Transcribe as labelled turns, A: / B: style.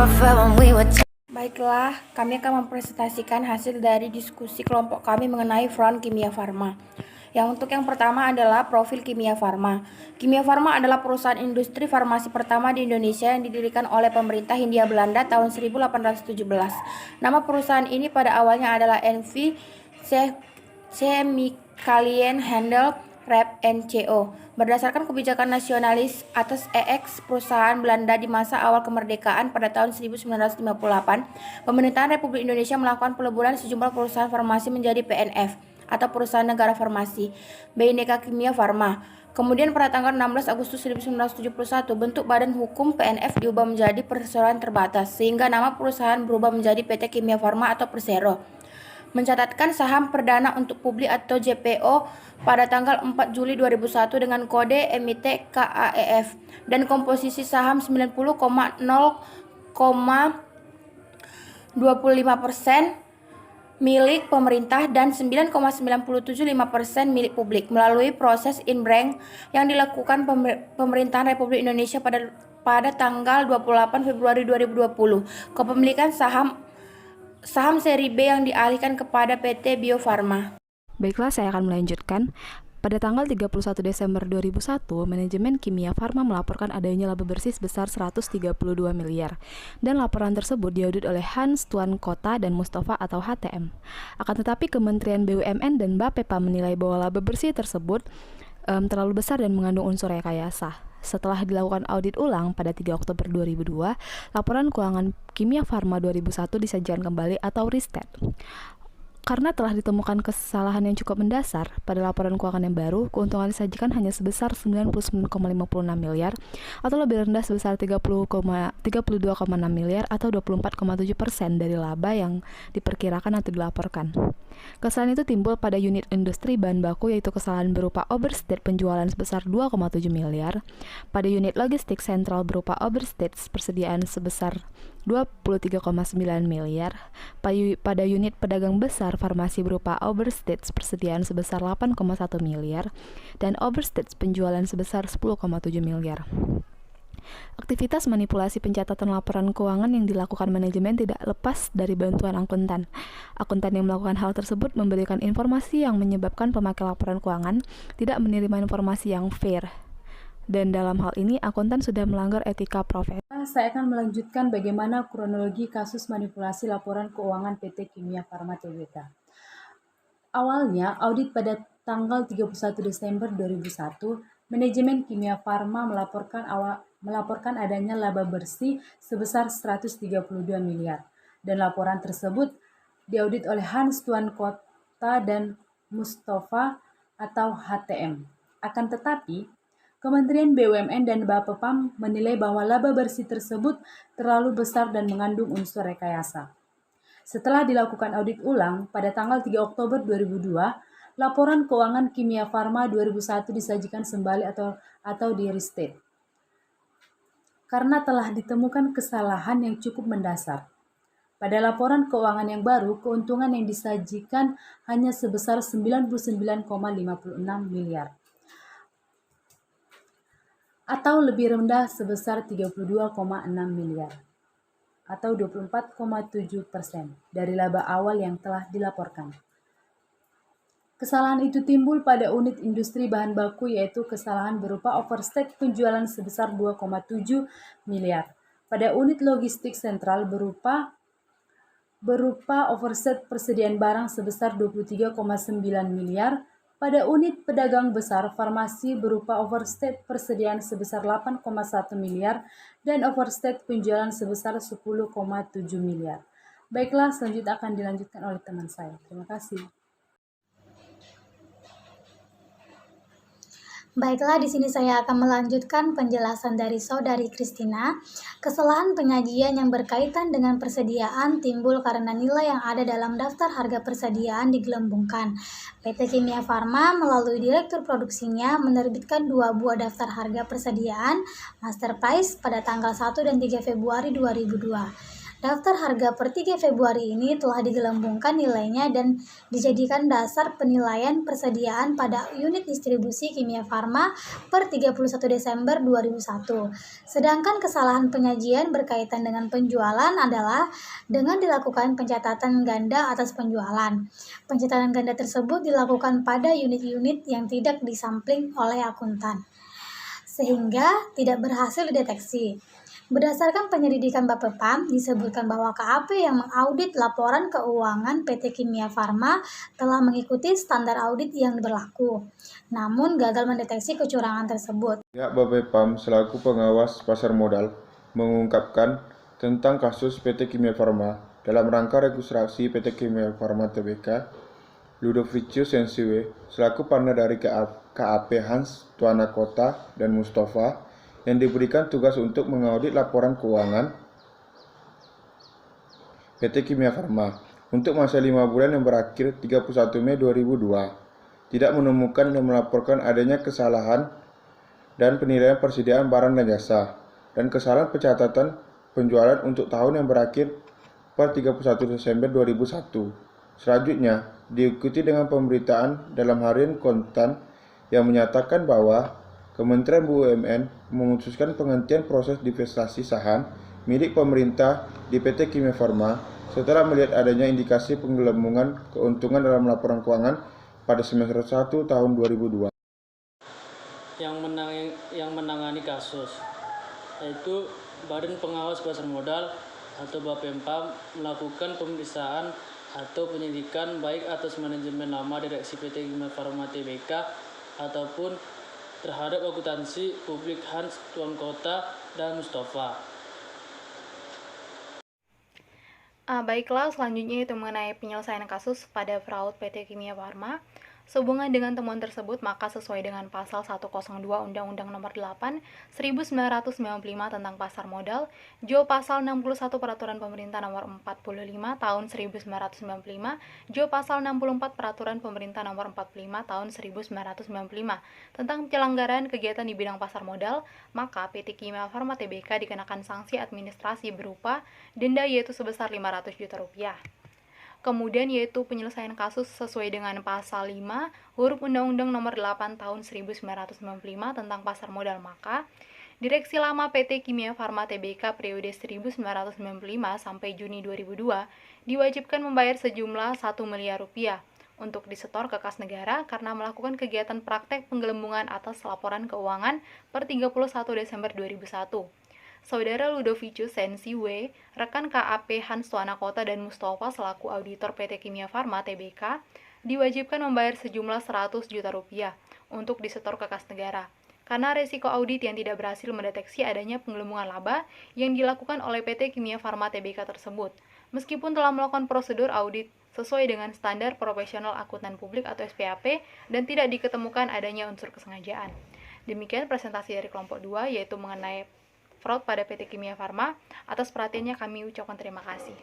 A: never felt when we were.
B: Baiklah, kami akan mempresentasikan hasil dari diskusi kelompok kami mengenai front kimia farma. Untuk yang pertama adalah profil Kimia Farma. Kimia Farma adalah perusahaan industri farmasi pertama di Indonesia yang didirikan oleh pemerintah Hindia Belanda tahun 1817. Nama perusahaan ini pada awalnya adalah NV Chemikalien Handel Rep NCO. Berdasarkan kebijakan nasionalis atas EX perusahaan Belanda di masa awal kemerdekaan pada tahun 1958, pemerintahan Republik Indonesia melakukan peleburan sejumlah perusahaan farmasi menjadi PNF atau Perusahaan Negara Farmasi, Bhinneka Kimia Farma. Kemudian pada tanggal 16 Agustus 1971, bentuk badan hukum PNF diubah menjadi Perseroan Terbatas, sehingga nama perusahaan berubah menjadi PT Kimia Farma atau Persero. Mencatatkan saham perdana untuk publik atau JPO pada tanggal 4 Juli 2001 dengan kode emite KAEF dan komposisi saham 90,0,25% milik pemerintah dan 9,975% milik publik melalui proses in-bank yang dilakukan pemerintahan Republik Indonesia pada tanggal 28 Februari 2020. Kepemilikan saham seri B yang dialihkan kepada PT Bio Farma.
C: Baiklah, saya akan melanjutkan. Pada tanggal 31 Desember 2001, manajemen Kimia Farma melaporkan adanya laba bersih sebesar 132 miliar. Dan laporan tersebut diaudit oleh Hans Tuan Kota dan Mustafa atau HTM. Akan tetapi Kementerian BUMN dan Bapepam menilai bahwa laba bersih tersebut terlalu besar dan mengandung unsur rekayasa. Setelah dilakukan audit ulang pada 3 Oktober 2002, laporan keuangan Kimia Farma 2001 disajikan kembali atau restate. Karena telah ditemukan kesalahan yang cukup mendasar pada laporan keuangan yang baru, keuntungan disajikan hanya sebesar 99,56 miliar atau lebih rendah sebesar 32,6 miliar atau 24,7% dari laba yang diperkirakan atau dilaporkan. Kesalahan itu timbul pada unit industri bahan baku, yaitu kesalahan berupa overstate penjualan sebesar 2,7 miliar, pada unit logistik sentral berupa overstate persediaan sebesar 23,9 miliar, pada unit pedagang besar farmasi berupa overstate persediaan sebesar 8,1 miliar, dan overstate penjualan sebesar 10,7 miliar. Aktivitas manipulasi pencatatan laporan keuangan yang dilakukan manajemen tidak lepas dari bantuan akuntan. Akuntan yang melakukan hal tersebut memberikan informasi yang menyebabkan pemakai laporan keuangan tidak menerima informasi yang fair. Dan dalam hal ini, akuntan sudah melanggar etika profesi.
D: Saya akan melanjutkan bagaimana kronologi kasus manipulasi laporan keuangan PT Kimia Farma Tbk. Awalnya, audit pada tanggal 31 Desember 2001, manajemen Kimia Farma melaporkan adanya laba bersih sebesar 132 miliar. Dan laporan tersebut diaudit oleh Hans Tuan Kota dan Mustafa atau HTM. Akan tetapi, Kementerian BUMN dan Bapepam menilai bahwa laba bersih tersebut terlalu besar dan mengandung unsur rekayasa. Setelah dilakukan audit ulang pada tanggal 3 Oktober 2002, laporan keuangan Kimia Farma 2001 disajikan kembali atau di-restate. Karena telah ditemukan kesalahan yang cukup mendasar. Pada laporan keuangan yang baru, keuntungan yang disajikan hanya sebesar 99,56 miliar. Atau lebih rendah sebesar 32,6 miliar atau 24,7% dari laba awal yang telah dilaporkan. Kesalahan itu timbul pada unit industri bahan baku, yaitu kesalahan berupa overstate penjualan sebesar 2,7 miliar. Pada unit logistik sentral berupa overstate persediaan barang sebesar 23,9 miliar. Pada unit pedagang besar farmasi berupa overstate persediaan sebesar 8,1 miliar dan overstate penjualan sebesar 10,7 miliar. Baiklah, selanjutnya akan dilanjutkan oleh teman saya. Terima kasih.
E: Baiklah, di sini saya akan melanjutkan penjelasan dari Saudari Kristina. Kesalahan penyajian yang berkaitan dengan persediaan timbul karena nilai yang ada dalam daftar harga persediaan digelembungkan. PT Kimia Farma melalui direktur produksinya menerbitkan 2 buah daftar harga persediaan master price pada tanggal 1 dan 3 Februari 2002. Daftar harga per 3 Februari ini telah digelembungkan nilainya dan dijadikan dasar penilaian persediaan pada unit distribusi Kimia Farma per 31 Desember 2001. Sedangkan kesalahan penyajian berkaitan dengan penjualan adalah dengan dilakukan pencatatan ganda atas penjualan. Pencatatan ganda tersebut dilakukan pada unit-unit yang tidak disampling oleh akuntan, sehingga tidak berhasil dideteksi. Berdasarkan penyelidikan Bapepam, disebutkan bahwa KAP yang mengaudit laporan keuangan PT Kimia Farma telah mengikuti standar audit yang berlaku, namun gagal mendeteksi kecurangan tersebut.
A: Pihak Bapepam selaku pengawas pasar modal mengungkapkan tentang kasus PT Kimia Farma dalam rangka registrasi PT Kimia Farma Tbk. Ludovicius Sensiwe selaku partner dari KAP Hans Tuanakota dan Mustafa yang diberikan tugas untuk mengaudit laporan keuangan PT Kimia Farma untuk masa 5 bulan yang berakhir 31 Mei 2002, tidak menemukan dan melaporkan adanya kesalahan dan penilaian persediaan barang dan jasa, dan kesalahan pencatatan penjualan untuk tahun yang berakhir per 31 Desember 2001. Selanjutnya, diikuti dengan pemberitaan dalam harian kontan yang menyatakan bahwa Kementerian BUMN memutuskan penghentian proses divestasi saham milik pemerintah di PT Kimia Farma setelah melihat adanya indikasi penggelembungan keuntungan dalam laporan keuangan pada semester 1 tahun 2002.
F: Yang menangani kasus, yaitu Badan Pengawas Pasar Modal atau Bapepam melakukan pemeriksaan atau penyelidikan baik atas manajemen lama direksi PT Kimia Farma Tbk ataupun terhadap akuntansi publik Hans Tuanakota dan Mustafa.
B: Baiklah, selanjutnya itu mengenai penyelesaian kasus pada fraud PT Kimia Farma. Sehubungan dengan temuan tersebut, maka sesuai dengan pasal 102 Undang-Undang Nomor 8 1995 tentang pasar modal, Jo pasal 61 Peraturan Pemerintah Nomor 45 tahun 1995, Jo pasal 64 Peraturan Pemerintah Nomor 45 tahun 1995 tentang penyelenggaraan kegiatan di bidang pasar modal, maka PT Kimia Farma Tbk dikenakan sanksi administrasi berupa denda yaitu sebesar Rp500 juta. Kemudian yaitu penyelesaian kasus sesuai dengan pasal 5 huruf Undang-Undang Nomor 8 tahun 1995 tentang pasar modal, maka Direksi lama PT Kimia Farma Tbk periode 1995 sampai Juni 2002 diwajibkan membayar sejumlah 1 miliar rupiah untuk disetor ke kas negara karena melakukan kegiatan praktek penggelembungan atas laporan keuangan per 31 Desember 2001. Saudara Ludovicius Sensiwe, rekan KAP Hans Tuanakota dan Mustafa selaku auditor PT Kimia Farma Tbk, diwajibkan membayar sejumlah 100 juta rupiah untuk disetor ke kas negara, karena resiko audit yang tidak berhasil mendeteksi adanya penggelembungan laba yang dilakukan oleh PT Kimia Farma Tbk tersebut, meskipun telah melakukan prosedur audit sesuai dengan standar profesional akuntan publik atau SPAP dan tidak diketemukan adanya unsur kesengajaan. Demikian presentasi dari kelompok 2, yaitu mengenai fraud pada PT Kimia Farma. Atas perhatiannya kami ucapkan terima kasih.